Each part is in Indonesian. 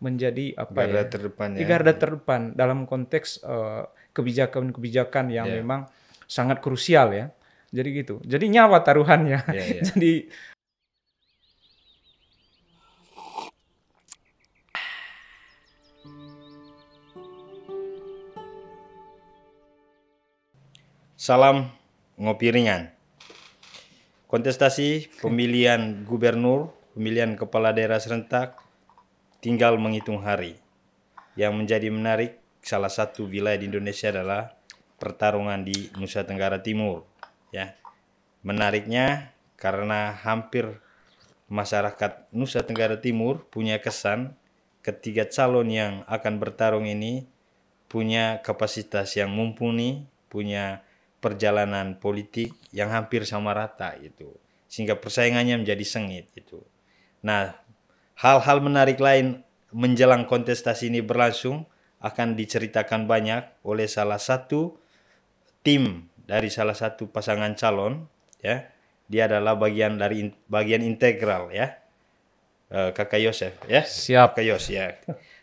menjadi apa Garda ya? terdepan ya. Garda terdepan dalam konteks kebijakan-kebijakan yang Iya. memang sangat krusial ya. Jadi gitu. Jadi nyawa taruhannya. Iya, iya. Jadi Salam ngopi ringan. Kontestasi pemilihan gubernur, pemilihan kepala daerah serentak tinggal menghitung hari. Yang menjadi menarik, salah satu wilayah di Indonesia adalah pertarungan di Nusa Tenggara Timur. Ya, menariknya karena hampir masyarakat Nusa Tenggara Timur punya kesan ketiga calon yang akan bertarung ini punya kapasitas yang mumpuni, punya perjalanan politik yang hampir sama rata gitu. Sehingga persaingannya menjadi sengit gitu. Nah, hal-hal menarik lain menjelang kontestasi ini berlangsung akan diceritakan banyak oleh salah satu tim dari salah satu pasangan calon ya. Dia adalah bagian integral ya. Kakak Yosef ya. siap. Kakak Yos ya.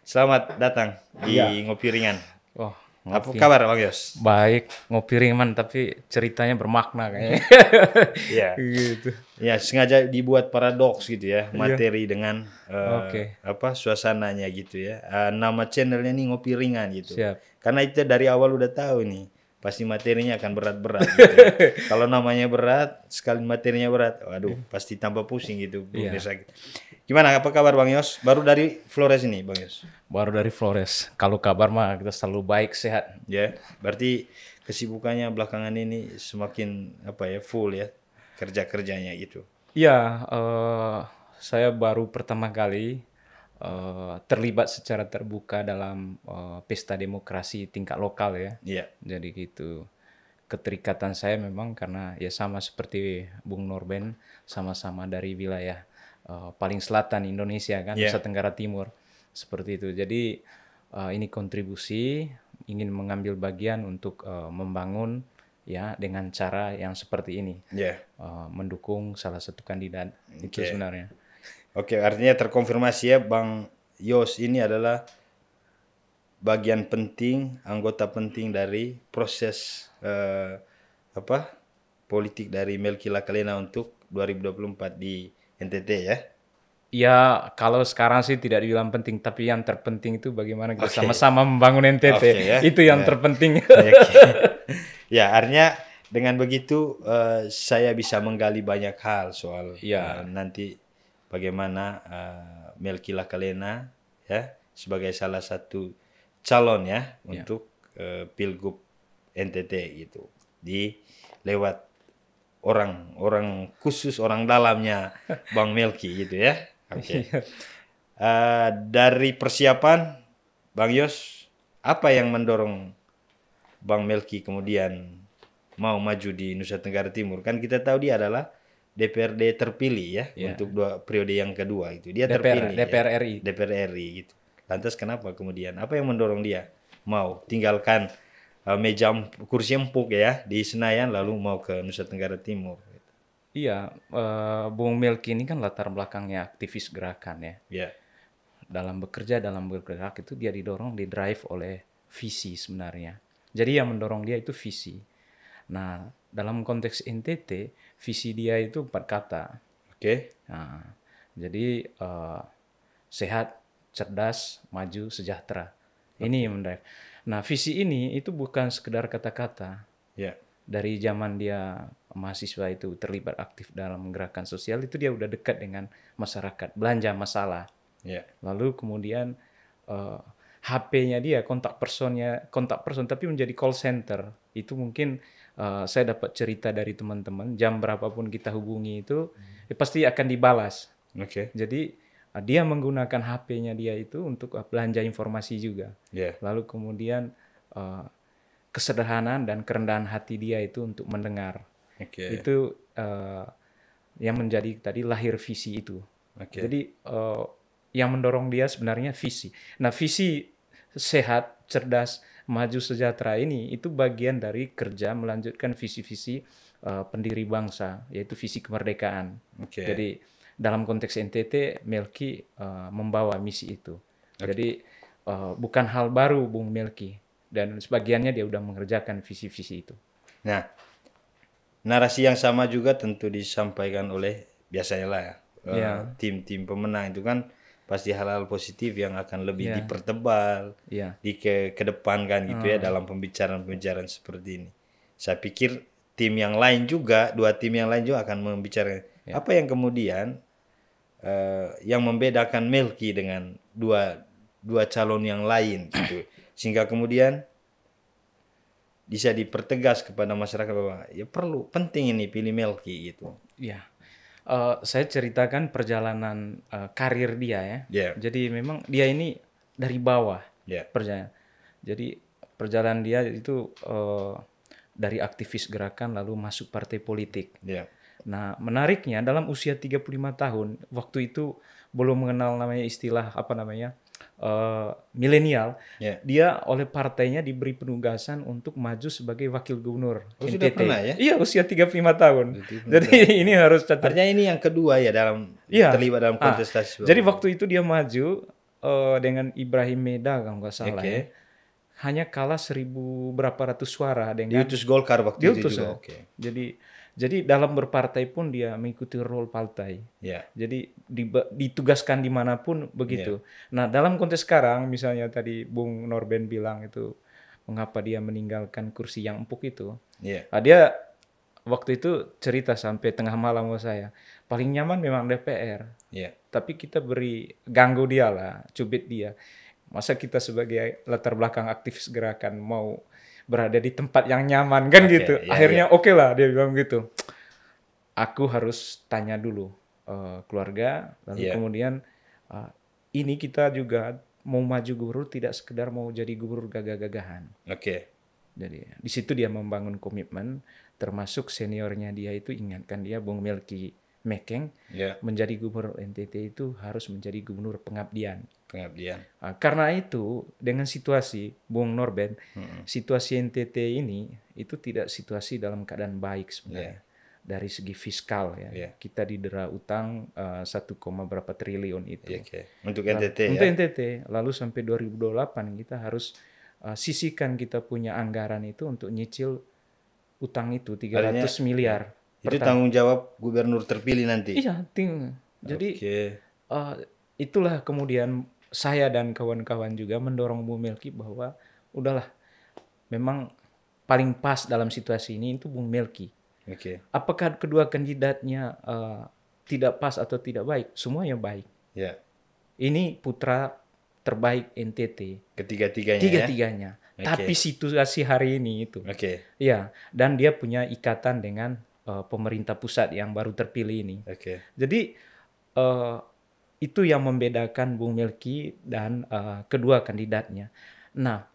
Selamat datang di Iya. Ngopi Ringan. Oh, Apa ngopi. kabar Bang Yos? Baik, ngopi ringan tapi ceritanya bermakna kayaknya. Iya. Gitu. Ya, sengaja dibuat paradoks gitu ya, materi dengan Oke. suasananya gitu ya. Nama channelnya nih Ngopi Ringan gitu. Siap. Karena itu dari awal udah tahu nih, pasti materinya akan berat-berat gitu ya. Kalau namanya berat, sekali materinya berat, waduh, pasti tambah pusing gitu. Iya. Gimana, apa kabar Bang Yos? Baru dari Flores ini Bang Yos? Baru dari Flores. Kalau kabar mah kita selalu baik, sehat. Ya, berarti kesibukannya belakangan ini semakin apa ya, full ya, kerja-kerjanya gitu. Iya, saya baru pertama kali terlibat secara terbuka dalam pesta demokrasi tingkat lokal ya. Iya. Jadi gitu. Keterikatan saya memang karena ya sama seperti Bung Norben, sama-sama dari wilayah paling selatan Indonesia kan, Iya. Nusa Tenggara Timur. Seperti itu. Jadi ini kontribusi ingin mengambil bagian untuk membangun ya dengan cara yang seperti ini. Iya. Mendukung salah satu kandidat itu Oke. sebenarnya. Oke, artinya terkonfirmasi ya Bang Yos ini adalah bagian penting, anggota penting dari proses politik dari Melki Lakalena untuk 2024 di NTT ya. Ya, kalau sekarang sih tidak dibilang penting, tapi yang terpenting itu bagaimana kita Oke. sama-sama membangun NTT. Oke, ya. Itu yang Ya. terpenting. Oke. Ya, artinya dengan begitu saya bisa menggali banyak hal soal Ya. nanti bagaimana Melki Lakalena ya sebagai salah satu calon ya untuk Pilgub NTT gitu di lewat orang khusus orang dalamnya Bang Melki gitu ya. Oke. Dari persiapan Bang Yos, apa yang mendorong Bang Melki kemudian mau maju di Nusa Tenggara Timur? Kan kita tahu dia adalah DPRD terpilih ya untuk periode yang kedua itu. Dia terpilih DPR ya, RI. DPR RI gitu. Lantas kenapa kemudian? Apa yang mendorong dia mau tinggalkan kursi empuk ya di Senayan lalu mau ke Nusa Tenggara Timur? Iya, Bung Melki ini kan latar belakangnya aktivis gerakan ya. Ya. Dalam bekerja, dalam bergerak itu dia didorong, didrive oleh visi sebenarnya. Jadi yang mendorong dia itu visi. Nah, dalam konteks NTT, visi dia itu 4 kata. Oke. Nah, jadi sehat, cerdas, maju, sejahtera. Ini yang mendrive. Nah, visi ini itu bukan sekedar kata-kata. Ya. Dari zaman dia mahasiswa itu terlibat aktif dalam gerakan sosial, itu dia udah dekat dengan masyarakat, belanja masalah. Ya. Lalu kemudian HP-nya dia, kontak person tapi menjadi call center. Itu mungkin saya dapat cerita dari teman-teman, jam berapapun kita hubungi itu pasti akan dibalas. Oke. Jadi dia menggunakan HP-nya dia itu untuk belanja informasi juga. Ya. Lalu kemudian kesederhanaan dan kerendahan hati dia itu untuk mendengar. Oke. Itu yang menjadi tadi lahir visi itu. Oke. Jadi yang mendorong dia sebenarnya visi. Nah, visi sehat, cerdas, maju, sejahtera ini itu bagian dari kerja melanjutkan visi-visi pendiri bangsa, yaitu visi kemerdekaan. Oke. Jadi dalam konteks NTT, Melki membawa misi itu. Jadi bukan hal baru Bung Melki, dan sebagiannya dia udah mengerjakan visi-visi itu. Nah, narasi yang sama juga tentu disampaikan oleh biasanya lah ya, Ya, tim-tim pemenang itu kan pasti hal-hal positif yang akan lebih ya, dipertebal, ya, kedepankan gitu ya dalam pembicaraan-pembicaraan seperti ini. Saya pikir tim yang lain juga, dua tim yang lain juga akan membicarakan apa yang kemudian yang membedakan Melki dengan dua calon yang lain gitu, sehingga kemudian bisa dipertegas kepada masyarakat bahwa ya penting ini pilih Melki gitu. ya. Saya ceritakan perjalanan karir dia ya. Ya, Jadi memang dia ini dari bawah ya, perjalanan. Jadi perjalanan dia itu dari aktivis gerakan lalu masuk partai politik. ya, Nah, menariknya dalam usia 35 tahun, waktu itu belum mengenal namanya istilah apa namanya milenial, ya. dia oleh partainya diberi penugasan untuk maju sebagai wakil gubernur Oh, sudah NTT. pernah ya? Iya, usia 35 tahun. Jadi ini harus catat. Artinya ini yang kedua ya dalam Iya. terlibat dalam kontestasi. Jadi waktu itu dia maju dengan Ibrahim Meda kalau nggak salah Oke. ya. Hanya kalah 1.000 berapa ratus suara dengan Diutus Golkar waktu itu diutus juga. ya. Oke. Jadi dalam berpartai pun dia mengikuti role partai. Ya, Jadi ditugaskan dimanapun begitu. Nah dalam konteks sekarang misalnya tadi Bung Norben bilang itu mengapa dia meninggalkan kursi yang empuk itu. ya, Nah, dia waktu itu cerita sampai tengah malam sama saya. Paling nyaman memang DPR. ya. Tapi kita beri ganggu dia lah, cubit dia. Masa kita sebagai latar belakang aktivis gerakan mau berada di tempat yang nyaman kan Oke, gitu. ya, Akhirnya oke lah dia bilang gitu. Aku harus tanya dulu keluarga, lalu Iya. kemudian ini kita juga mau maju gubernur tidak sekedar mau jadi gubernur gagah-gagahan. Oke. Jadi di situ dia membangun komitmen, termasuk seniornya dia itu ingatkan dia Bung Melki Mekeng Ya, menjadi gubernur NTT itu harus menjadi gubernur pengabdian. pengabdian. Karena itu dengan situasi Bung Norben, situasi NTT ini itu tidak situasi dalam keadaan baik sebenarnya. Dari segi fiskal ya, Iya. kita didera utang 1, berapa triliun itu. Oke. Untuk NTT Untuk ya. NTT, lalu sampai 2028 kita harus sisihkan kita punya anggaran itu untuk nyicil utang itu 300 miliar. Itu tanggung jawab gubernur terpilih nanti. Iya, jadi Oke. itulah kemudian saya dan kawan-kawan juga mendorong Bung Melki bahwa udahlah, memang paling pas dalam situasi ini itu Bung Melki. Oke. Apakah kedua kandidatnya tidak pas atau tidak baik? Semuanya baik. Ya. Ini putra terbaik NTT. Ketiga-tiganya ya. Tiga-tiganya. Tapi situasi hari ini itu. Oke. Ya, dan dia punya ikatan dengan pemerintah pusat yang baru terpilih ini. Oke. Jadi itu yang membedakan Bung Melki dan kedua kandidatnya. Nah,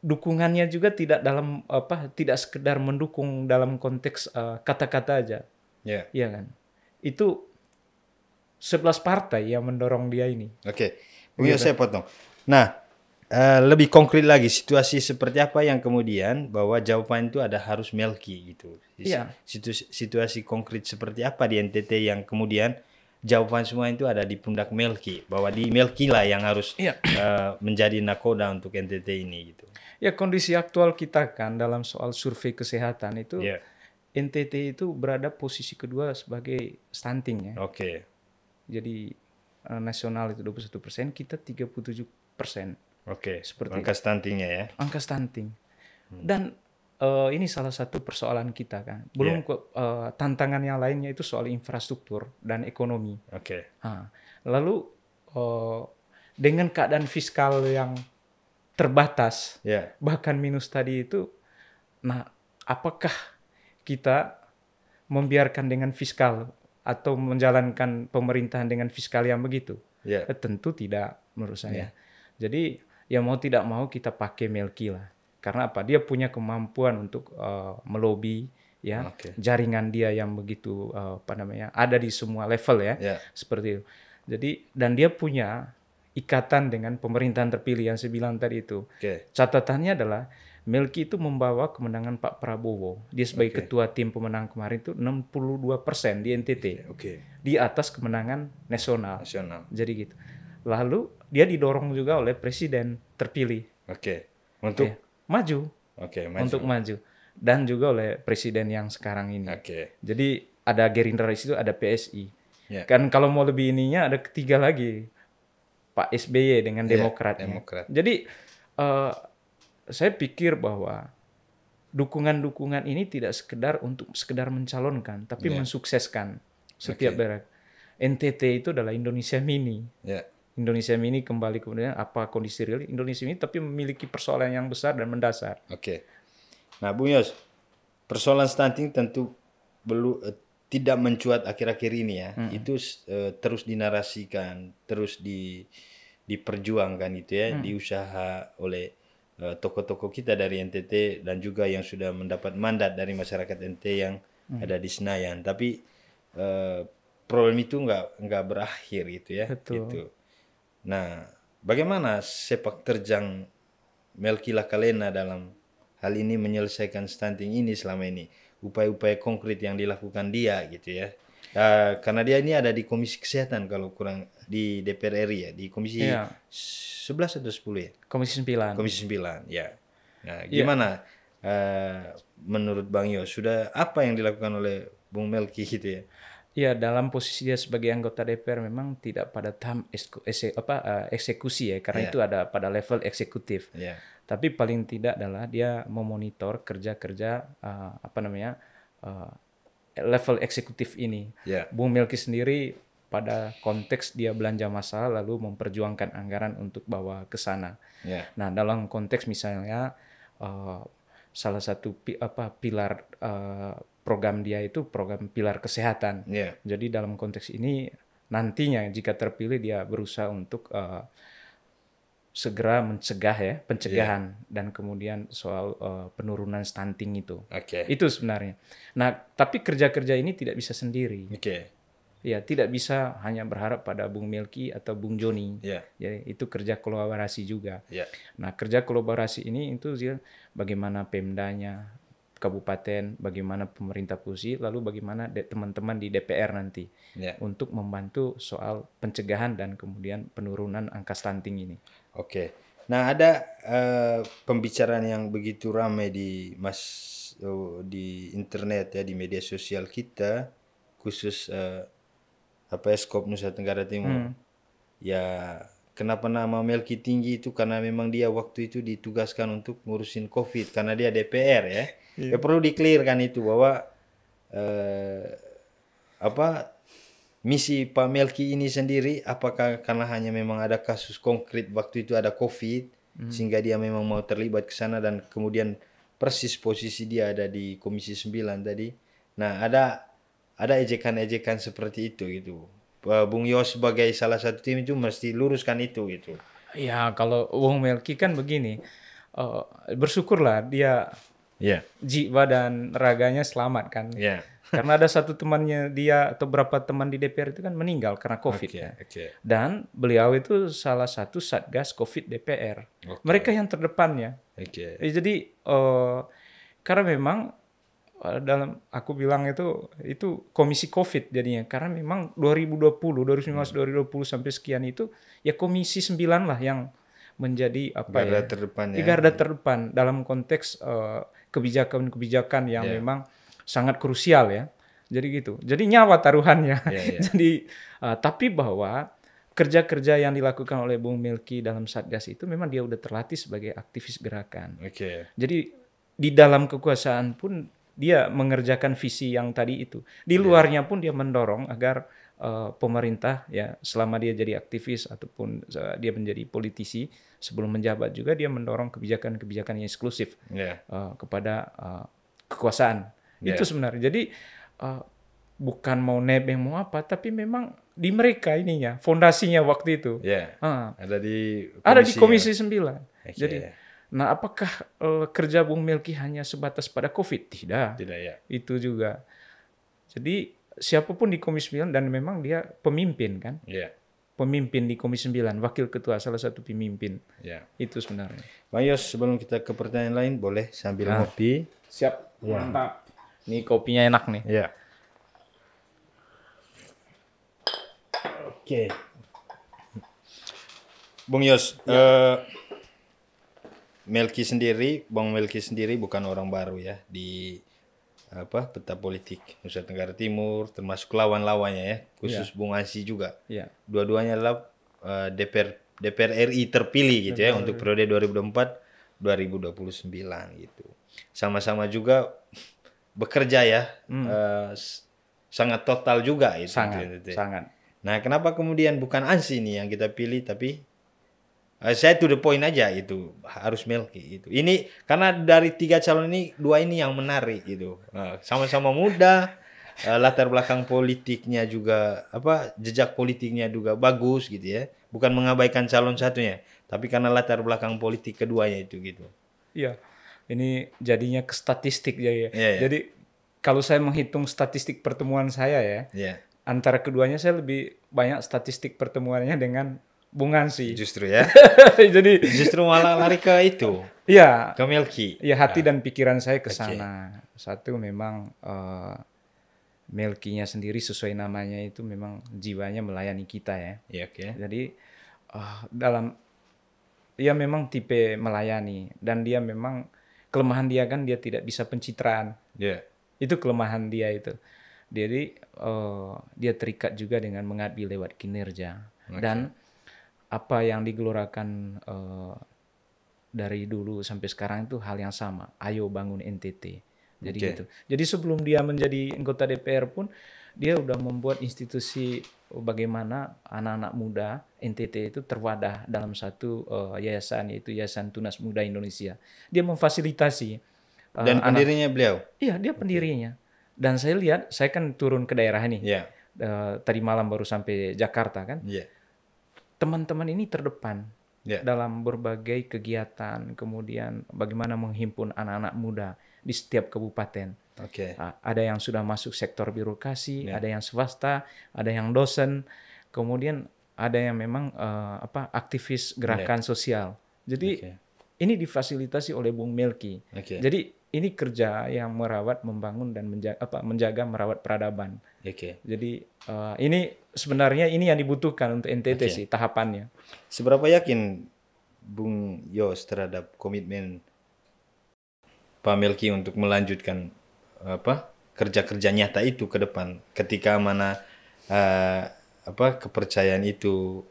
dukungannya juga tidak dalam tidak sekedar mendukung dalam konteks kata-kata aja. Ya. Iya kan? Itu 11 partai yang mendorong dia ini. Oke. Mungkin saya potong. Nah, lebih konkret lagi situasi seperti apa yang kemudian bahwa jawaban itu ada harus Melki gitu. Iya. Situasi konkret seperti apa di NTT yang kemudian jawaban semua itu ada di pundak Melki, bahwa di Melki lah yang harus menjadi nakoda untuk NTT ini gitu. Ya, kondisi aktual kita kan dalam soal survei kesehatan itu NTT itu berada posisi kedua sebagai stunting ya. Oke. Jadi nasional itu 21%, kita 37%. Oke. Seperti angka stuntingnya ya. Angka stunting. Dan ini salah satu persoalan kita kan. Belum tantangan yang lainnya itu soal infrastruktur dan ekonomi. Oke. Lalu dengan keadaan fiskal yang terbatas, bahkan minus tadi itu, nah apakah kita membiarkan dengan fiskal atau menjalankan pemerintahan dengan fiskal yang begitu? Tentu tidak menurut saya. Jadi ya mau tidak mau kita pakai Melki lah. Karena apa? Dia punya kemampuan untuk melobi ya, jaringan dia yang begitu ada di semua level ya, seperti itu. Jadi dan dia punya ikatan dengan pemerintahan terpilih yang saya bilang tadi itu. Catatannya adalah Melki itu membawa kemenangan Pak Prabowo. Dia sebagai ketua tim pemenang kemarin itu 62% di NTT. Di atas kemenangan nasional. Jadi gitu. Lalu dia didorong juga oleh presiden terpilih. Oke. Untuk Ya, maju. maju. Untuk maju. Dan juga oleh presiden yang sekarang ini. Oke. Jadi ada Gerindra di situ, ada PSI. Ya. Kan kalau mau lebih ininya ada ketiga lagi, Pak SBY dengan Ya, Demokratnya. Demokrat. Jadi saya pikir bahwa dukungan-dukungan ini tidak sekedar mencalonkan, tapi Ya. mensukseskan setiap daerah. NTT itu adalah Indonesia Mini. Ya. Indonesia Mini kembali kemudian apa kondisi real Indonesia Mini, tapi memiliki persoalan yang besar dan mendasar. Oke. Nah, Bung Yos, persoalan stunting tentu belum tidak mencuat akhir-akhir ini ya. Itu terus dinarasikan, terus diperjuangkan itu ya, diusaha oleh tokoh-tokoh kita dari NTT dan juga yang sudah mendapat mandat dari masyarakat NTT yang ada di Senayan. Tapi problem itu nggak berakhir gitu ya. Betul. Gitu. Nah, bagaimana sepak terjang Melki Lakalena dalam hal ini menyelesaikan stunting ini selama ini? Upaya-upaya konkret yang dilakukan dia gitu ya. Karena dia ini ada di Komisi Kesehatan kalau kurang di DPR RI ya, di Komisi 11 atau 10 ya? Komisi 9. Komisi 9, ya. Nah, gimana menurut Bang Yos, sudah apa yang dilakukan oleh Bung Melki gitu ya? Ya, dalam posisi dia sebagai anggota DPR memang tidak pada tahap eksekusi ya, karena itu ada pada level eksekutif. Tapi paling tidak adalah dia memonitor kerja-kerja level eksekutif ini. Bung Melki sendiri pada konteks dia belanja massal lalu memperjuangkan anggaran untuk bawa ke sana. Nah, dalam konteks misalnya salah satu pilar program dia itu program pilar kesehatan. Jadi dalam konteks ini nantinya jika terpilih dia berusaha untuk segera mencegah ya, pencegahan dan kemudian soal penurunan stunting itu. Itu sebenarnya. Nah, tapi kerja-kerja ini tidak bisa sendiri. Ya, tidak bisa hanya berharap pada Bung Melki atau Bung Joni. Jadi itu kerja kolaborasi juga. Nah, kerja kolaborasi ini itu bagaimana Pemdanya, kabupaten, bagaimana pemerintah pusat, lalu bagaimana teman-teman di DPR nanti untuk membantu soal pencegahan dan kemudian penurunan angka stunting ini. Nah, ada pembicaraan yang begitu ramai di internet ya, di media sosial kita, khusus Skop Nusa Tenggara Timur. Ya, kenapa nama Melki tinggi itu karena memang dia waktu itu ditugaskan untuk ngurusin COVID karena dia DPR ya. Ya perlu di-clearkan itu bahwa misi Pak Melki ini sendiri apakah karena hanya memang ada kasus konkret waktu itu ada COVID sehingga dia memang mau terlibat ke sana dan kemudian persis posisi dia ada di Komisi 9 tadi. Nah, ada ejekan-ejekan seperti itu gitu. Bung Yos sebagai salah satu tim itu mesti luruskan itu gitu. Ya, kalau Bung Melki kan begini, bersyukurlah dia jiwa dan raganya selamat kan. Karena ada satu temannya dia atau beberapa teman di DPR itu kan meninggal karena COVID. Dan beliau itu salah satu satgas COVID DPR. Mereka yang terdepannya. Jadi karena memang dalam aku bilang itu komisi COVID jadinya karena memang 2019 2020 sampai sekian itu ya komisi 9 lah yang menjadi garda terdepan dalam konteks kebijakan-kebijakan yang memang sangat krusial ya. Jadi gitu. Jadi nyawa taruhannya. Jadi tapi bahwa kerja-kerja yang dilakukan oleh Bung Melki dalam Satgas itu memang dia udah terlatih sebagai aktivis gerakan. Jadi di dalam kekuasaan pun dia mengerjakan visi yang tadi itu. Di luarnya pun dia mendorong agar pemerintah ya selama dia jadi aktivis ataupun dia menjadi politisi sebelum menjabat juga dia mendorong kebijakan-kebijakan yang eksklusif kepada kekuasaan. Itu sebenarnya. Jadi bukan mau nebeng mau apa tapi memang di mereka ininya fondasinya waktu itu. Ada di Komisi 9. Jadi nah, apakah kerja Bung Melki hanya sebatas pada COVID? Tidak. Itu juga. Jadi siapapun di Komisi 9 dan memang dia pemimpin kan? Pemimpin di Komisi 9, wakil ketua salah satu pemimpin. Itu sebenarnya. Bang Yos, sebelum kita ke pertanyaan lain boleh sambil ngopi. Siap. Mantap. Ini kopinya enak nih. Oke. Bung Yos, Bang Melki sendiri bukan orang baru ya di peta politik Nusa Tenggara Timur, termasuk lawan-lawannya ya, khusus Bung Ansi juga. Ya. Dua-duanya adalah DPR RI terpilih gitu ya untuk periode 2024-2029 gitu. Sama-sama juga bekerja ya, sangat total juga itu. Sangat. Nah, kenapa kemudian bukan Ansi nih yang kita pilih, tapi saya to the point aja itu harus Melki itu. Ini karena dari 3 calon ini 2 ini yang menarik gitu. Sama-sama muda, latar belakang politiknya juga jejak politiknya juga bagus gitu ya. Bukan mengabaikan calon satunya, tapi karena latar belakang politik keduanya itu gitu. Iya. Ini jadinya ke statistik ya. Yeah. Jadi kalau saya menghitung statistik pertemuan saya ya, antara keduanya saya lebih banyak statistik pertemuannya dengan Bung Ansi. Justru ya. Jadi justru malah lari ke itu. Iya. Ke Melki. Iya, hati dan pikiran saya ke sana. Satu memang Melkinya sendiri sesuai namanya itu memang jiwanya melayani kita ya. Iya, Jadi dia memang tipe melayani dan dia memang kelemahan dia kan dia tidak bisa pencitraan. Itu kelemahan dia itu. Jadi dia terikat juga dengan mengabdi lewat kinerja. Dan apa yang digelorakan dari dulu sampai sekarang itu hal yang sama. Ayo bangun NTT. Jadi gitu. Jadi sebelum dia menjadi anggota DPR pun dia udah membuat institusi bagaimana anak-anak muda NTT itu terwadah dalam satu yayasan, yaitu Yayasan Tunas Muda Indonesia. Dia memfasilitasi. Dan pendirinya beliau? Iya, dia pendirinya. Dan saya lihat, saya kan turun ke daerah ini. Tadi malam baru sampai Jakarta kan. Teman-teman ini terdepan dalam berbagai kegiatan, kemudian bagaimana menghimpun anak-anak muda di setiap kabupaten. Ada yang sudah masuk sektor birokrasi, ada yang swasta, ada yang dosen, kemudian ada yang memang aktivis gerakan sosial. Jadi ini difasilitasi oleh Bung Melki. Jadi ini kerja yang merawat, membangun dan menjaga merawat peradaban. Jadi ini sebenarnya ini yang dibutuhkan untuk NTT sih tahapannya. Seberapa yakin Bung Yos terhadap komitmen Pak Melki untuk melanjutkan kerja-kerja nyata itu ke depan ketika mana kepercayaan itu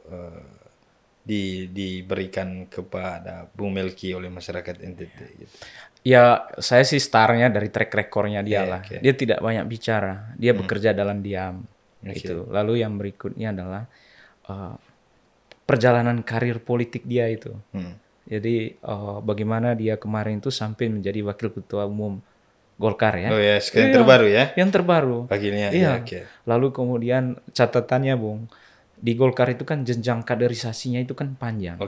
diberikan kepada Bung Melki oleh masyarakat NTT gitu. Ya, saya sih startnya dari track recordnya dia lah. Dia tidak banyak bicara, dia bekerja dalam diam. Gitu. Lalu yang berikutnya adalah perjalanan karir politik dia itu. Jadi bagaimana dia kemarin itu sampai menjadi wakil ketua umum Golkar ya. Oh ya, yang terbaru ya? Yang terbaru. Wakilnya. Lalu kemudian catatannya Bung, di Golkar itu kan jenjang kaderisasinya itu kan panjang.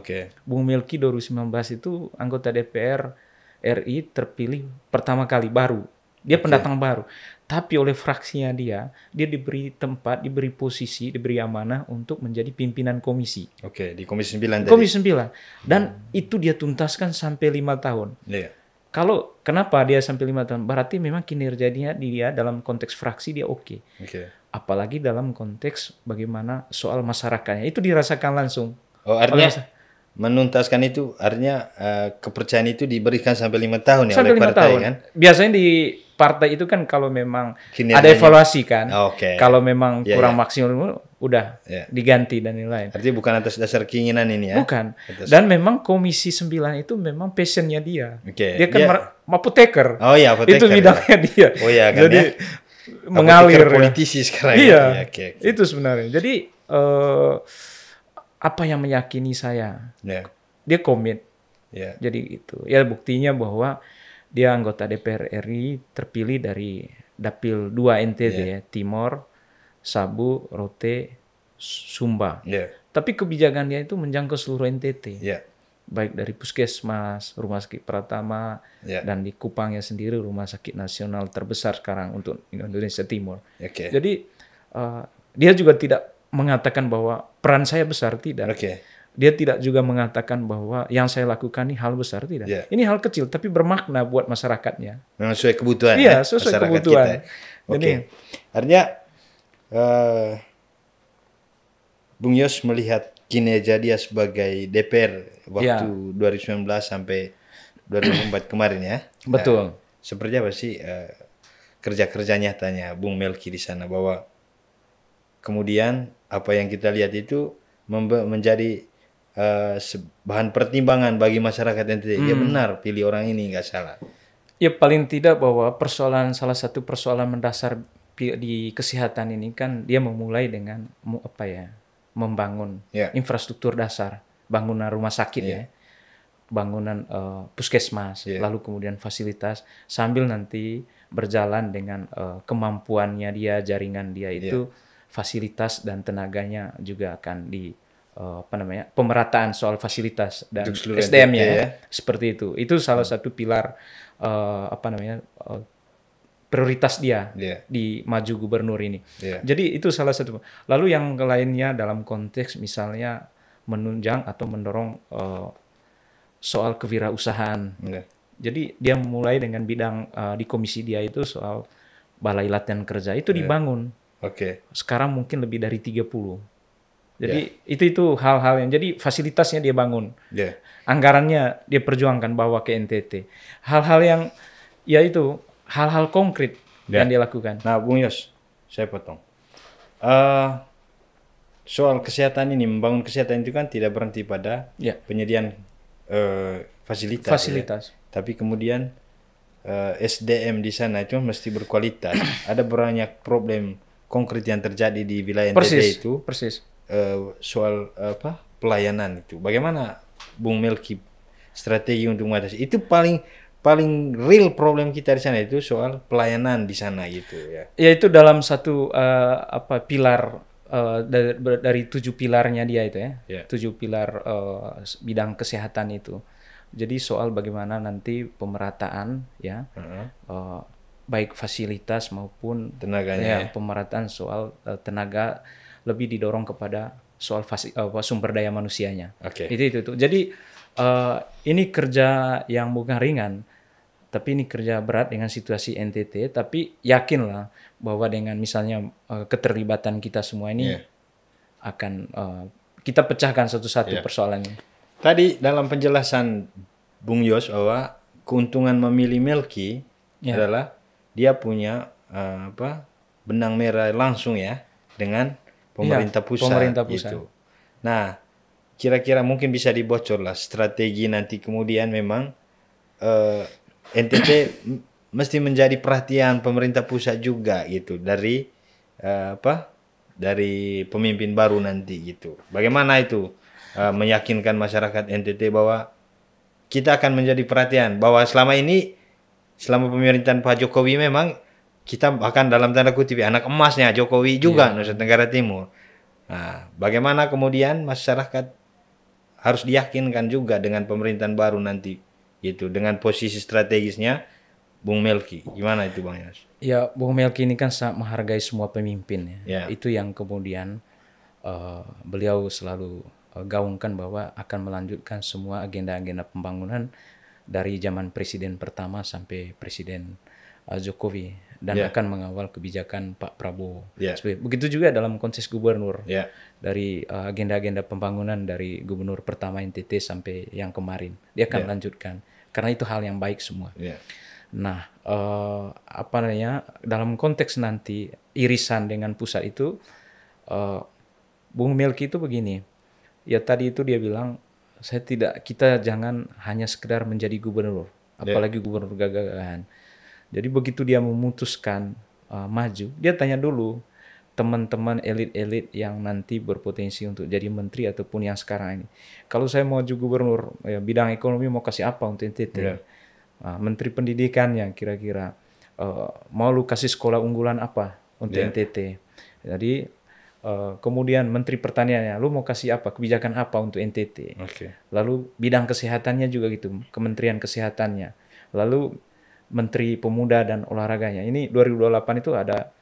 Bung Melki 2019 itu anggota DPR RI terpilih pertama kali baru. Dia pendatang baru. Tapi oleh fraksinya dia diberi tempat, diberi posisi, diberi amanah untuk menjadi pimpinan komisi. Di Komisi 9 tadi. Komisi 9. Dan itu dia tuntaskan sampai 5 tahun. Kalau kenapa dia sampai 5 tahun? Berarti memang kinerjanya dia dalam konteks fraksi dia oke. Apalagi dalam konteks bagaimana soal masyarakatnya. Itu dirasakan langsung. Artinya menuntaskan itu artinya kepercayaan itu diberikan sampai 5 tahun ya sampai oleh 5 partai tahun. kan? Biasanya di partai itu kan kalau memang ada evaluasi kan. Kalau memang kurang maksimal udah diganti dan lain-lain. Artinya bukan atas dasar keinginan ini ya? Bukan. Dan memang Komisi 9 itu memang passionnya dia. Dia kan apoteker. Apoteker. Itu bidangnya dia. Kan. Jadi mengalir. Politisi sekarang. Itu sebenarnya. Jadi apa yang meyakini saya? Dia komit. Jadi itu. Ya buktinya bahwa dia anggota DPR RI terpilih dari Dapil 2 NTT ya, Timor, Sabu, Rote, Sumba. Tapi kebijakan dia itu menjangkau seluruh NTT. Baik dari puskesmas, rumah sakit Pratama, dan di Kupangnya sendiri rumah sakit nasional terbesar sekarang untuk Indonesia Timur. Jadi dia juga tidak mengatakan bahwa peran saya besar, tidak. Dia tidak juga mengatakan bahwa yang saya lakukan ini hal besar, tidak. Ini hal kecil tapi bermakna buat masyarakatnya. Memang sesuai kebutuhan. Sesuai kebutuhan. Artinya Bung Yos melihat kinerja dia sebagai DPR Ya, waktu 2019 sampai 2004 kemarin ya. betul. Seperti apa sih kerja-kerja nyatanya Bung Melki di sana, bahwa kemudian apa yang kita lihat itu menjadi bahan pertimbangan bagi masyarakat NTT. Ya benar, pilih orang ini, nggak salah. Ya paling tidak bahwa salah satu persoalan mendasar di kesehatan ini kan dia memulai dengan apa ya, membangun Ya. infrastruktur dasar, bangunan rumah sakit ya, bangunan puskesmas, Ya. lalu kemudian fasilitas, sambil nanti berjalan dengan kemampuannya dia, jaringan dia itu, fasilitas dan tenaganya juga akan di apa namanya, pemerataan soal fasilitas dan Untuk seluruh SDM-nya NTT ya. Seperti itu. Itu salah satu pilar apa namanya, prioritas dia Ya. di maju gubernur ini. Ya. Jadi itu salah satu. Lalu yang lainnya dalam konteks misalnya menunjang atau mendorong soal kewirausahaan. Ya. Jadi dia mulai dengan bidang di komisi dia itu soal balai latihan kerja itu dibangun. Oke. Sekarang mungkin lebih dari 30. Jadi itu hal-hal yang jadi fasilitasnya dia bangun. Ya. Anggarannya dia perjuangkan bawa ke NTT. Hal-hal yang ya itu hal-hal konkret yang dia lakukan. Nah, Bung Yos, saya potong. Soal kesehatan ini, membangun kesehatan itu kan tidak berhenti pada penyediaan fasilitas. Fasilitas. Ya. Tapi kemudian SDM di sana itu mesti berkualitas. Ada banyak problem konkret yang terjadi di wilayah NTT itu. Persis. Soal pelayanan itu. Bagaimana Bung Melki strategi untuk mengatasi itu? Paling real problem kita di sana itu soal pelayanan di sana gitu ya. Ya itu dalam satu pilar dari 7 pilarnya dia itu ya. 7 pilar bidang kesehatan itu. Jadi soal bagaimana nanti pemerataan ya. Baik fasilitas maupun tenaganya. Pemerataan soal tenaga lebih didorong kepada soal sumber daya manusianya. Itu. Jadi ini kerja yang bukan ringan, tapi ini kerja berat dengan situasi NTT. Tapi yakinlah bahwa dengan misalnya keterlibatan kita semua ini akan kita pecahkan satu-satu persoalannya. Tadi dalam penjelasan Bung Yos bahwa keuntungan memilih Melki adalah dia punya benang merah langsung ya dengan pemerintah pusat. Gitu. Nah, kira-kira mungkin bisa dibocor lah strategi nanti kemudian memang NTT mesti menjadi perhatian pemerintah pusat juga gitu dari dari pemimpin baru nanti gitu. Bagaimana itu meyakinkan masyarakat NTT bahwa kita akan menjadi perhatian, bahwa selama pemerintahan Pak Jokowi memang kita akan dalam tanda kutip anak emasnya Jokowi juga Nusa Tenggara Timur. Nah, bagaimana kemudian masyarakat harus diyakinkan juga dengan pemerintahan baru nanti gitu, dengan posisi strategisnya Bung Melki. Gimana itu Bang Yos? Ya, Bung Melki ini kan sangat menghargai semua pemimpin ya. Itu yang kemudian beliau selalu gaungkan bahwa akan melanjutkan semua agenda-agenda pembangunan dari zaman presiden pertama sampai presiden Jokowi dan akan mengawal kebijakan Pak Prabowo. Begitu juga dalam konteks gubernur. Dari agenda-agenda pembangunan dari gubernur pertama NTT sampai yang kemarin. Dia akan lanjutkan. Karena itu hal yang baik semua. Nah, dalam konteks nanti irisan dengan pusat itu, Bung Melki itu begini. Ya tadi itu dia bilang, kita jangan hanya sekedar menjadi gubernur, apalagi gubernur gagahan. Jadi begitu dia memutuskan maju, dia tanya dulu teman-teman elit-elit yang nanti berpotensi untuk jadi menteri ataupun yang sekarang ini. Kalau saya mau maju gubernur, bidang ekonomi mau kasih apa untuk NTT? Menteri pendidikannya kira-kira mau lu kasih sekolah unggulan apa untuk NTT? Jadi kemudian menteri pertaniannya, lu mau kasih apa? Kebijakan apa untuk NTT? Lalu bidang kesehatannya juga gitu, kementerian kesehatannya. Lalu menteri pemuda dan olahraganya. Ini 2028 itu ada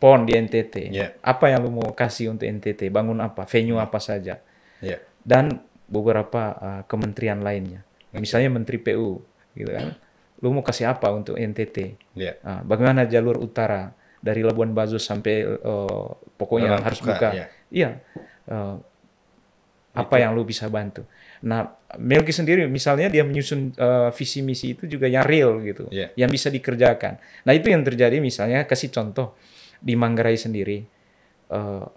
PON di NTT. Apa yang lu mau kasih untuk NTT? Bangun apa? Venue apa saja? Dan beberapa kementerian lainnya. Misalnya menteri PU, gitu kan? Lu mau kasih apa untuk NTT? Bagaimana jalur utara dari Labuan Bajo sampai pokoknya harus buka? Apa yang lu bisa bantu? Nah, Melki sendiri misalnya dia menyusun visi misi itu juga yang real gitu, Yeah. yang bisa dikerjakan. Nah, itu yang terjadi misalnya kasih contoh di Manggarai sendiri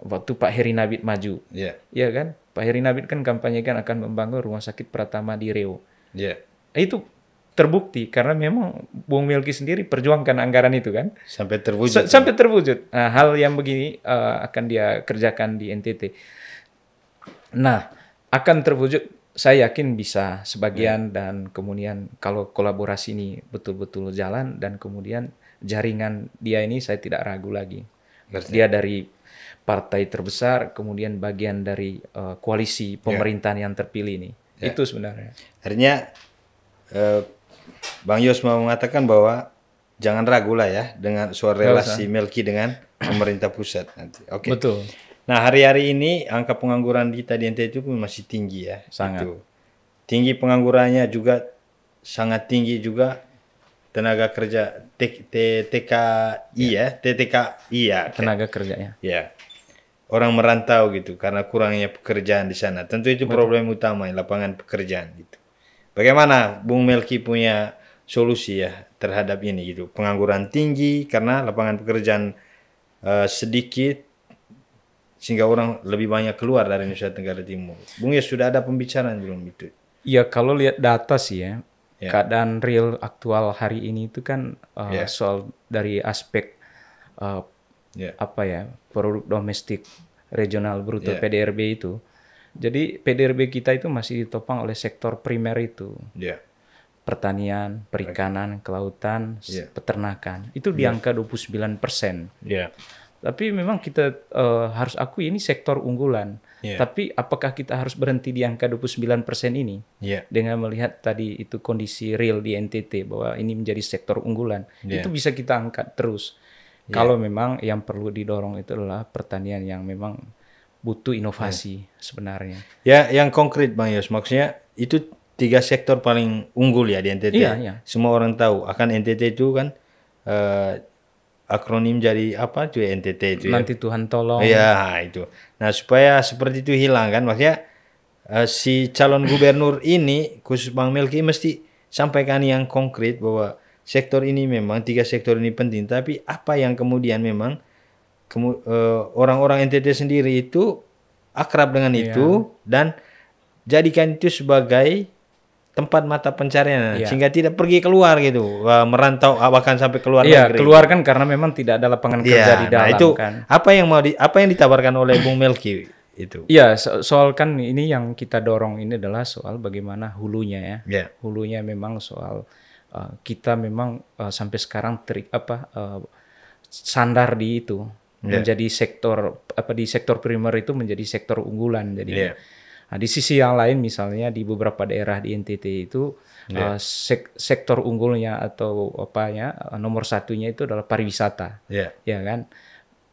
waktu Pak Heri Nabit maju. Yeah. Iya kan? Pak Heri Nabit kan kampanyekan akan membangun rumah sakit pertama di Riau. Yeah. Itu terbukti karena memang Bung Melki sendiri perjuangkan anggaran itu kan. Sampai terwujud. Sampai terwujud. Nah, hal yang begini akan dia kerjakan di NTT. Nah, akan terwujud, saya yakin bisa sebagian dan kemudian kalau kolaborasi ini betul-betul jalan dan kemudian jaringan dia ini saya tidak ragu lagi. Dia dari partai terbesar, kemudian bagian dari koalisi pemerintahan yang terpilih ini. Itu sebenarnya. Artinya Bang Yos mau mengatakan bahwa jangan ragu lah ya dengan soal relasi Melki dengan pemerintah pusat nanti. Oke. Betul. Nah, hari-hari ini angka pengangguran kita di NTT itu masih tinggi ya. Sangat. Itu. Tinggi penganggurannya juga sangat tinggi juga tenaga kerja TKI ya, TTKI ya. Tenaga kerjanya. Ya. Orang merantau gitu karena kurangnya pekerjaan di sana. Tentu itu problem utama lapangan pekerjaan gitu. Bagaimana Bung Melki punya solusi ya terhadap ini gitu. Pengangguran tinggi karena lapangan pekerjaan sedikit sehingga orang lebih banyak keluar dari Nusa Tenggara Timur. Bung ya sudah ada pembicaraan belum itu? Ya kalau lihat data sih ya, keadaan real aktual hari ini itu kan soal dari aspek apa ya produk domestik regional bruto PDRB itu. Jadi PDRB kita itu masih ditopang oleh sektor primer itu. Pertanian, perikanan, kelautan, peternakan. Itu di angka 29%. Tapi memang kita harus akui ini sektor unggulan. Tapi apakah kita harus berhenti di angka 29% ini? Dengan melihat tadi itu kondisi real di NTT bahwa ini menjadi sektor unggulan. Itu bisa kita angkat terus. Kalau memang yang perlu didorong itu adalah pertanian yang memang butuh inovasi sebenarnya. Ya, yang konkret Bang Yos, maksudnya itu 3 sektor paling unggul ya di NTT. Semua orang tahu akan NTT itu kan akronim jadi apa tuh NTT itu ya. Nanti Tuhan tolong. Iya, itu. Nah, supaya seperti itu hilang kan, maksudnya si calon gubernur ini khusus Bang Melki mesti sampaikan yang konkret bahwa sektor ini memang 3 sektor ini penting, tapi apa yang kemudian memang orang-orang NTT sendiri itu akrab dengan itu dan jadikan itu sebagai tempat mata pencarian sehingga tidak pergi keluar gitu, merantau bahkan sampai keluar negeri. Keluar kan karena memang tidak ada lapangan kerja di dalam itu kan. Apa yang ditawarkan oleh Bung Melki itu? Iya, soal kan ini yang kita dorong ini adalah soal bagaimana hulunya ya. Hulunya memang soal kita memang sampai sekarang sandar di itu. Menjadi sektor di sektor primer itu menjadi sektor unggulan jadi. Nah, di sisi yang lain misalnya di beberapa daerah di NTT itu sektor unggulnya atau nomor satunya itu adalah pariwisata. Ya kan?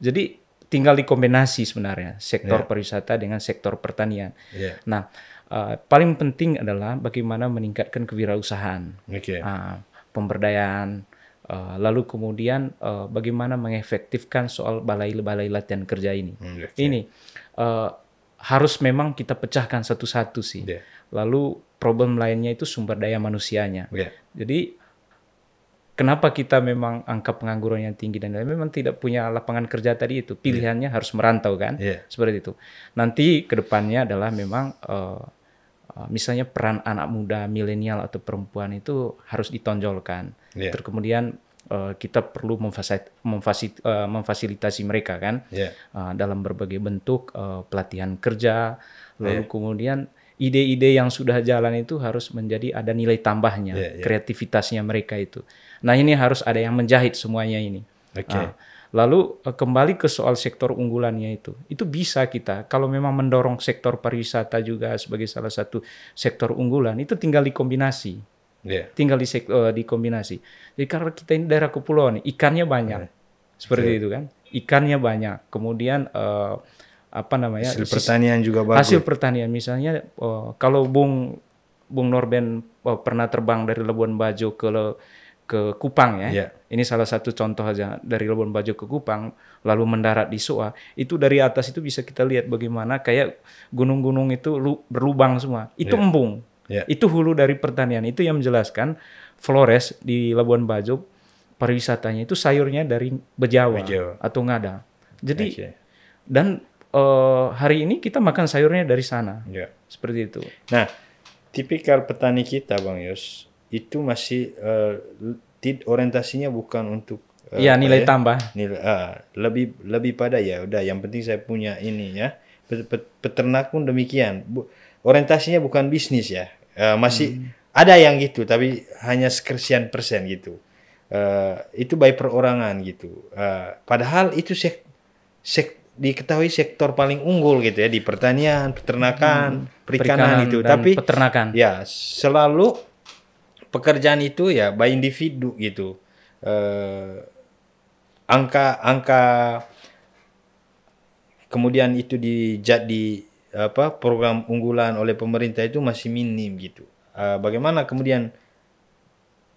Jadi tinggal dikombinasi sebenarnya sektor pariwisata dengan sektor pertanian. Nah, paling penting adalah bagaimana meningkatkan kewirausahaan. Pemberdayaan lalu kemudian bagaimana mengefektifkan soal balai-balai latihan kerja ini. Ini harus memang kita pecahkan satu-satu sih. Lalu problem lainnya itu sumber daya manusianya. Jadi kenapa kita memang angka pengangguran yang tinggi dan memang tidak punya lapangan kerja tadi itu. Pilihannya harus merantau kan. Seperti itu. Nanti kedepannya adalah memang misalnya peran anak muda, milenial atau perempuan itu harus ditonjolkan. Terus kemudian kita perlu memfasilitasi mereka kan dalam berbagai bentuk pelatihan kerja. Lalu kemudian ide-ide yang sudah jalan itu harus menjadi ada nilai tambahnya, kreativitasnya mereka itu. Nah ini harus ada yang menjahit semuanya ini. Lalu kembali ke soal sektor unggulannya itu bisa kita kalau memang mendorong sektor pariwisata juga sebagai salah satu sektor unggulan itu tinggal dikombinasi, tinggal dikombinasi. Jadi karena kita ini daerah kepulauan, ikannya banyak, seperti itu kan, ikannya banyak. Kemudian hasil pertanian juga bagus. Hasil pertanian misalnya kalau Bung Norben pernah terbang dari Labuan Bajo ke Kupang ya. Yeah. Ini salah satu contoh aja dari Labuan Bajo ke Kupang, lalu mendarat di Soa. Itu dari atas itu bisa kita lihat bagaimana kayak gunung-gunung itu berlubang semua. Itu embung. Itu hulu dari pertanian. Itu yang menjelaskan Flores di Labuan Bajo pariwisatanya itu sayurnya dari Bejawa atau Ngada. Jadi dan hari ini kita makan sayurnya dari sana. Seperti itu. Nah, tipikal petani kita Bang Yos itu masih orientasinya bukan untuk nilai tambah. Lebih pada ya udah yang penting saya punya ini ya. Peternak pun demikian. Orientasinya bukan bisnis ya. Masih ada yang gitu tapi hanya sekian persen gitu. Itu by perorangan gitu. Padahal itu diketahui sektor paling unggul gitu ya di pertanian, peternakan, perikanan itu. Tapi peternakan. Ya, selalu pekerjaan itu ya by individu gitu. Angka kemudian itu jadi program unggulan oleh pemerintah itu masih minim gitu. Bagaimana kemudian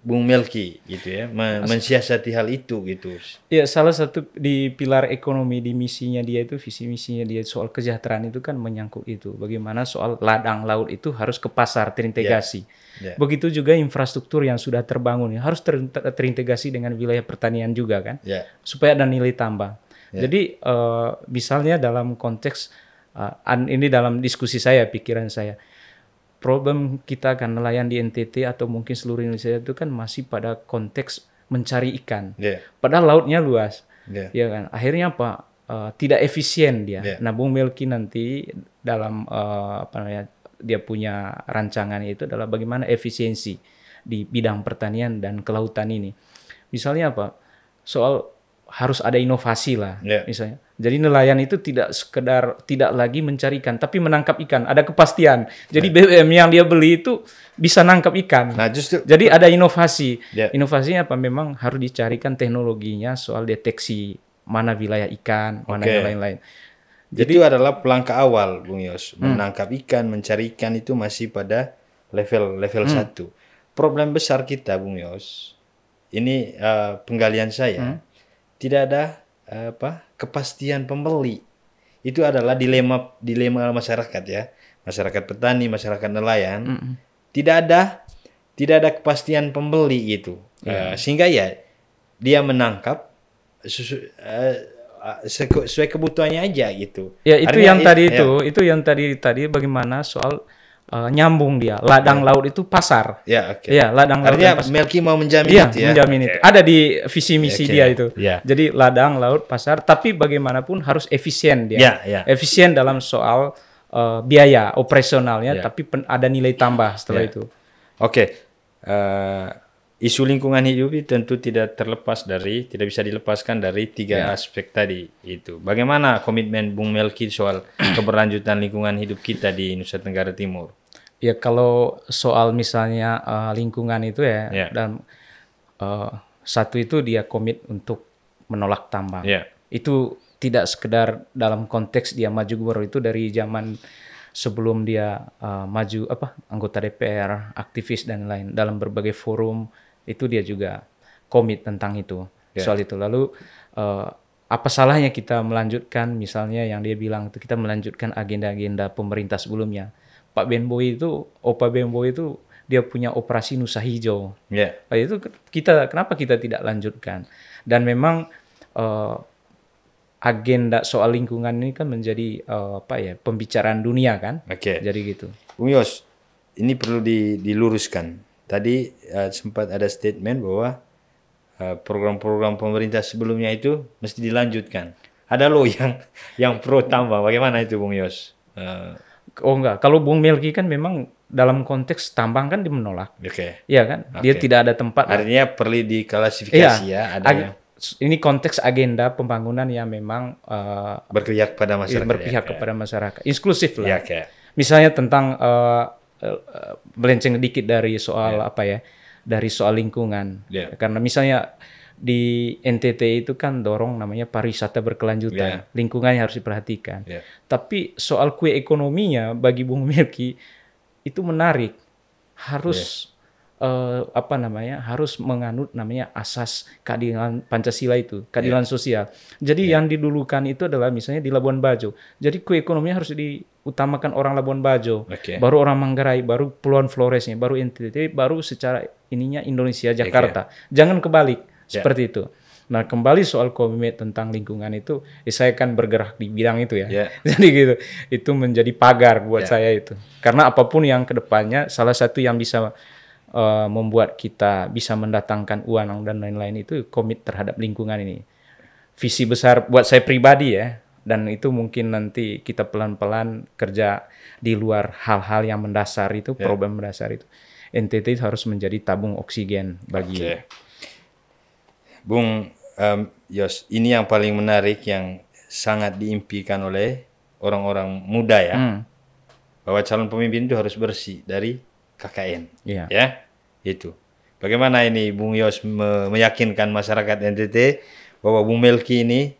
Bung Melki gitu ya mensiasati hal itu gitu. Ya, salah satu di pilar ekonomi di misinya dia itu, visi misinya dia soal kesejahteraan itu kan menyangkut itu. Bagaimana soal ladang laut itu harus ke pasar terintegrasi. Begitu juga infrastruktur yang sudah terbangun harus terintegrasi dengan wilayah pertanian juga kan. Supaya ada nilai tambah. Jadi misalnya dalam konteks ini dalam diskusi saya, pikiran saya, problem kita kan nelayan di NTT atau mungkin seluruh Indonesia itu kan masih pada konteks mencari ikan. Padahal lautnya luas. Ya kan. Akhirnya apa? Tidak efisien dia. Nah, Bung Melki nanti dalam dia punya rancangan itu adalah bagaimana efisiensi di bidang pertanian dan kelautan ini. Misalnya apa? Soal harus ada inovasi lah misalnya. Jadi nelayan itu tidak lagi mencari ikan, tapi menangkap ikan. Ada kepastian. Jadi BBM yang dia beli itu bisa nangkap ikan. Nah, justru jadi ada inovasi. Inovasinya apa? Memang harus dicarikan teknologinya soal deteksi mana wilayah ikan, mana yang lain-lain. Jadi itu adalah langkah awal, Bung Yos. Menangkap ikan, mencari ikan itu masih pada level 1. Problem besar kita, Bung Yos, ini penggalian saya, tidak ada kepastian pembeli. Itu adalah dilema masyarakat ya, masyarakat petani, masyarakat nelayan. Tidak ada kepastian pembeli gitu. Sehingga ya dia menangkap sesuai kebutuhannya aja gitu. Ya, itu artinya, yang tadi bagaimana soal nyambung dia. Ladang laut itu pasar. Ya, Ya, ladang laut. Artinya Melki mau menjamin itu ya. Menjamin itu. Ada di visi misi dia itu. Jadi ladang laut pasar, tapi bagaimanapun harus efisien dia. Efisien dalam soal biaya operasionalnya, tapi ada nilai tambah setelah itu. Isu lingkungan hidup itu tentu tidak bisa dilepaskan dari 3 aspek tadi itu. Bagaimana komitmen Bung Melki soal keberlanjutan lingkungan hidup kita di Nusa Tenggara Timur? Ya, kalau soal misalnya lingkungan itu dan satu itu dia komit untuk menolak tambang. Itu tidak sekedar dalam konteks dia maju gubernur, itu dari zaman sebelum dia maju anggota DPR, aktivis dan lain dalam berbagai forum. Itu dia juga komit tentang itu, soal itu. Lalu apa salahnya kita melanjutkan misalnya yang dia bilang itu, kita melanjutkan agenda-agenda pemerintah sebelumnya. Pak Benboy itu, Opa Benboy itu dia punya operasi Nusa Hijau. Itu kenapa kita tidak lanjutkan? Dan memang agenda soal lingkungan ini kan menjadi pembicaraan dunia kan. Jadi gitu. Bung Yos, ini perlu diluruskan. Tadi sempat ada statement bahwa program-program pemerintah sebelumnya itu mesti dilanjutkan. Ada loh yang pro tambang. Bagaimana itu, Bung Yos? Enggak. Kalau Bung Melki kan memang dalam konteks tambang kan dia menolak. Iya kan? Dia tidak ada tempat. Artinya perlu diklasifikasi ini konteks agenda pembangunan yang memang berpihak pada masyarakat. Berpihak kepada masyarakat. Inklusif lah. Misalnya tentang melenceng dikit dari soal dari soal lingkungan. Karena misalnya di NTT itu kan dorong namanya pariwisata berkelanjutan. Lingkungannya harus diperhatikan. Tapi soal kue ekonominya bagi Bung Melki itu menarik. Harus apa namanya, harus menganut namanya asas keadilan Pancasila itu, keadilan sosial. Jadi yang didulukan itu adalah misalnya di Labuan Bajo. Jadi ekonominya harus diutamakan orang Labuan Bajo, Oke. baru orang Manggarai, baru Pulauan Floresnya, baru NTT, baru secara ininya Indonesia Jakarta. Jangan kebalik seperti itu. Nah, kembali soal komitmen tentang lingkungan itu, saya kan bergerak di bidang itu ya. Jadi gitu, itu menjadi pagar buat saya itu. Karena apapun yang kedepannya, salah satu yang bisa membuat kita bisa mendatangkan uang dan lain-lain itu komit terhadap lingkungan ini. Visi besar buat saya pribadi ya, dan itu mungkin nanti kita pelan-pelan kerja di luar hal-hal yang mendasar itu, problem mendasar itu. NTT harus menjadi tabung oksigen bagi. Bung Yos, ini yang paling menarik yang sangat diimpikan oleh orang-orang muda ya, bahwa calon pemimpin itu harus bersih dari KKN, ya, itu. Bagaimana ini Bung Yos meyakinkan masyarakat NTT bahwa Bung Melki ini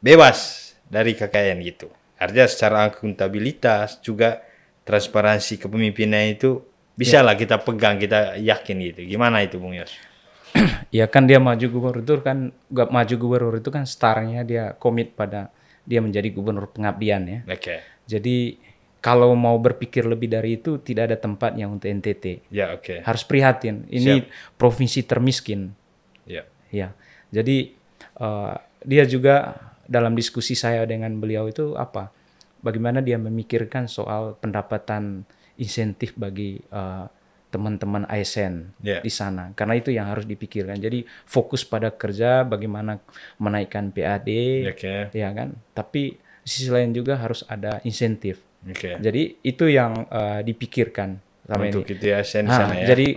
bebas dari KKN gitu. Artinya secara akuntabilitas juga transparansi kepemimpinan itu bisa lah kita pegang, kita yakin gitu. Gimana itu Bung Yos? Ya kan dia maju gubernur itu kan startnya dia komit pada dia menjadi gubernur pengabdian ya. Jadi kalau mau berpikir lebih dari itu tidak ada tempatnya untuk NTT. Harus prihatin. Ini provinsi termiskin. Ya. Jadi dia juga dalam diskusi saya dengan beliau itu bagaimana dia memikirkan soal pendapatan insentif bagi teman-teman ASN di sana, karena itu yang harus dipikirkan. Jadi fokus pada kerja, bagaimana menaikkan PAD, ya kan. Tapi di sisi lain juga harus ada insentif. Jadi itu yang dipikirkan sama untuk ini. Itu ASN di sana ya. Jadi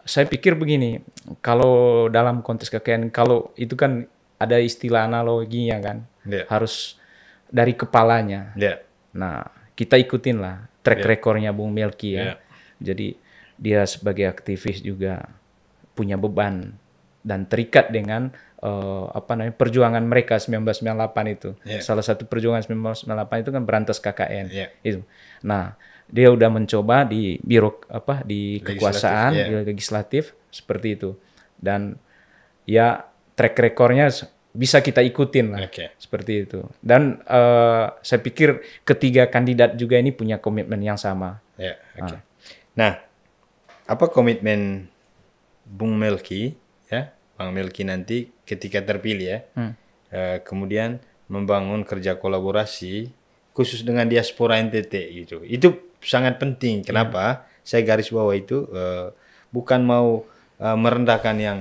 saya pikir begini, kalau dalam konteks KKN, kalau itu kan ada istilah analoginya kan, harus dari kepalanya. Nah, kita ikutin lah track recordnya Bung Melki ya. Jadi dia sebagai aktivis juga punya beban dan terikat dengan perjuangan mereka 1998 itu. Salah satu perjuangan 1998 itu kan berantas KKN. Itu. Nah, dia udah mencoba di di kekuasaan, di legislatif seperti itu. Dan ya track recordnya bisa kita ikutin lah seperti itu. Dan saya pikir ketiga kandidat juga ini punya komitmen yang sama. Nah, apa komitmen Bung Melki ya, Bang Melki nanti ketika terpilih ya, kemudian membangun kerja kolaborasi khusus dengan diaspora NTT gitu. Itu sangat penting. Kenapa? Saya garis bawah itu bukan mau merendahkan yang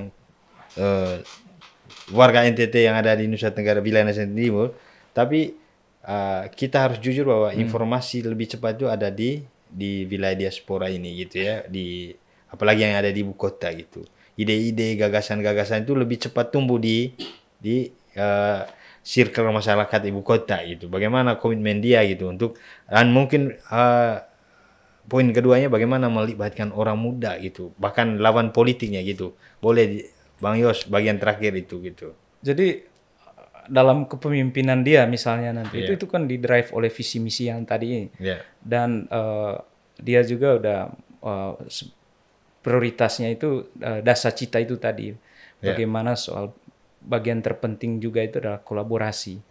warga NTT yang ada di Nusa Tenggara wilayah Nusa Tenggara Timur, tapi kita harus jujur bahwa informasi lebih cepat itu ada di wilayah diaspora ini gitu ya, apalagi yang ada di ibu kota gitu. Ide-ide, gagasan-gagasan itu lebih cepat tumbuh di circle masyarakat ibu kota gitu. Bagaimana komitmen dia gitu untuk, dan mungkin poin keduanya bagaimana melibatkan orang muda gitu, bahkan lawan politiknya gitu. Boleh Bang Yos bagian terakhir itu gitu. Jadi dalam kepemimpinan dia misalnya nanti itu kan didrive oleh visi misi yang tadi ini. Dan dia juga udah prioritasnya itu dasar cita itu tadi. Bagaimana soal bagian terpenting juga itu adalah kolaborasi.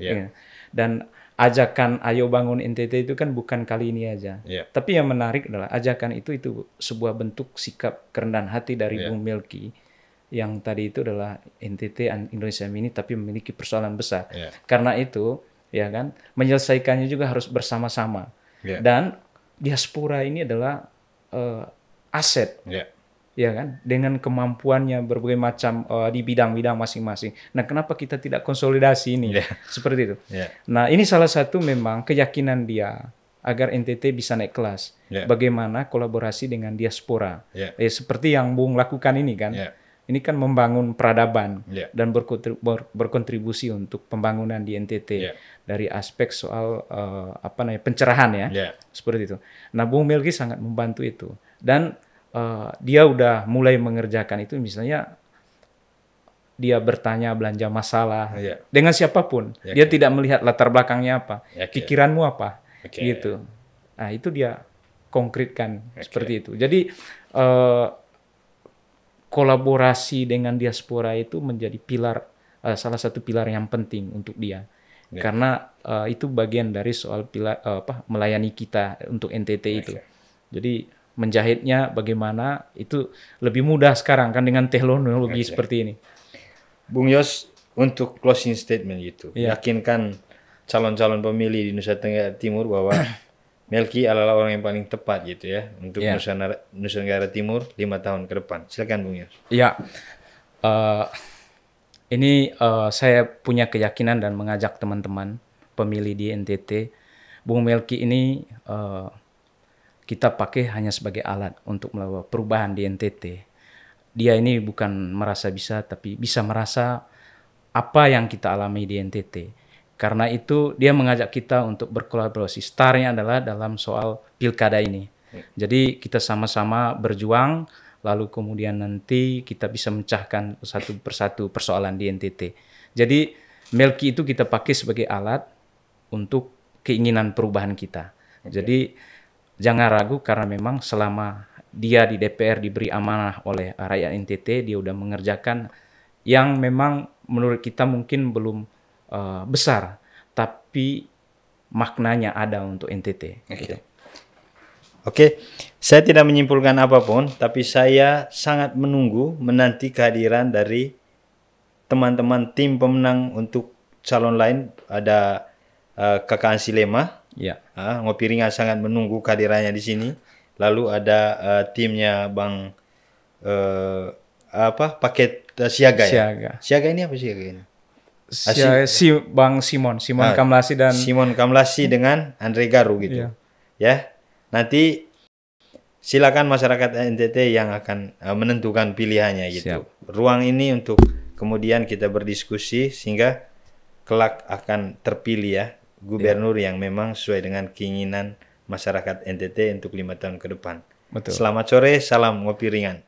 Dan ajakan ayo bangun NTT itu kan bukan kali ini aja. Tapi yang menarik adalah ajakan itu sebuah bentuk sikap kerendahan hati dari Bung Melki. Yang tadi itu adalah NTT Indonesia Mini tapi memiliki persoalan besar. Karena itu ya kan menyelesaikannya juga harus bersama-sama. Dan diaspora ini adalah aset. Ya kan, dengan kemampuannya berbagai macam di bidang-bidang masing-masing. Nah, kenapa kita tidak konsolidasi ini? Seperti itu. Nah, ini salah satu memang keyakinan dia agar NTT bisa naik kelas. Bagaimana kolaborasi dengan diaspora. Seperti yang Bung lakukan ini kan. Ini kan membangun peradaban dan berkontribusi untuk pembangunan di NTT dari aspek soal pencerahan ya, seperti itu. Nah, Bung Melki sangat membantu itu dan dia udah mulai mengerjakan itu, misalnya dia bertanya belanja masalah dengan siapapun, dia tidak melihat latar belakangnya apa, pikiranmu apa, gitu. Nah, itu dia konkretkan seperti itu. Jadi eh, kolaborasi dengan diaspora itu menjadi salah satu pilar yang penting untuk dia. Karena itu bagian dari soal melayani kita untuk NTT itu. Jadi menjahitnya bagaimana itu lebih mudah sekarang kan dengan teknologi seperti ini. Bung Yos, untuk closing statement gitu, yakinkan calon-calon pemilih di Nusa Tenggara Timur bahwa Melki adalah orang yang paling tepat gitu ya untuk Nusa Tenggara Timur 5 tahun ke depan. Silakan Bung Yos. Ya, ini saya punya keyakinan dan mengajak teman-teman pemilih di NTT, Bung Melki ini kita pakai hanya sebagai alat untuk melakukan perubahan di NTT. Dia ini bukan merasa bisa, tapi bisa merasa apa yang kita alami di NTT. Karena itu dia mengajak kita untuk berkolaborasi. Startnya adalah dalam soal pilkada ini. Jadi kita sama-sama berjuang, lalu kemudian nanti kita bisa memecahkan satu persatu persoalan di NTT. Jadi Melki itu kita pakai sebagai alat untuk keinginan perubahan kita. Jadi jangan ragu karena memang selama dia di DPR diberi amanah oleh rakyat NTT, dia udah mengerjakan yang memang menurut kita mungkin belum besar, tapi maknanya ada untuk NTT. Oke, saya tidak menyimpulkan apapun, tapi saya sangat menanti kehadiran dari teman-teman tim pemenang untuk calon lain. Ada Kakak Ansilema, Ngopi Ringan sangat menunggu kehadirannya di sini. Lalu ada timnya Bang paket siaga ya. Siaga ini apa siaga ini? Bang Simon Kamlasi dan Simon Kamlasi dengan Andre Garu gitu. Ya. Nanti silakan masyarakat NTT yang akan menentukan pilihannya gitu. Ruang ini untuk kemudian kita berdiskusi sehingga kelak akan terpilih ya gubernur yang memang sesuai dengan keinginan masyarakat NTT untuk 5 tahun ke depan. Selamat sore, salam ngopi ringan.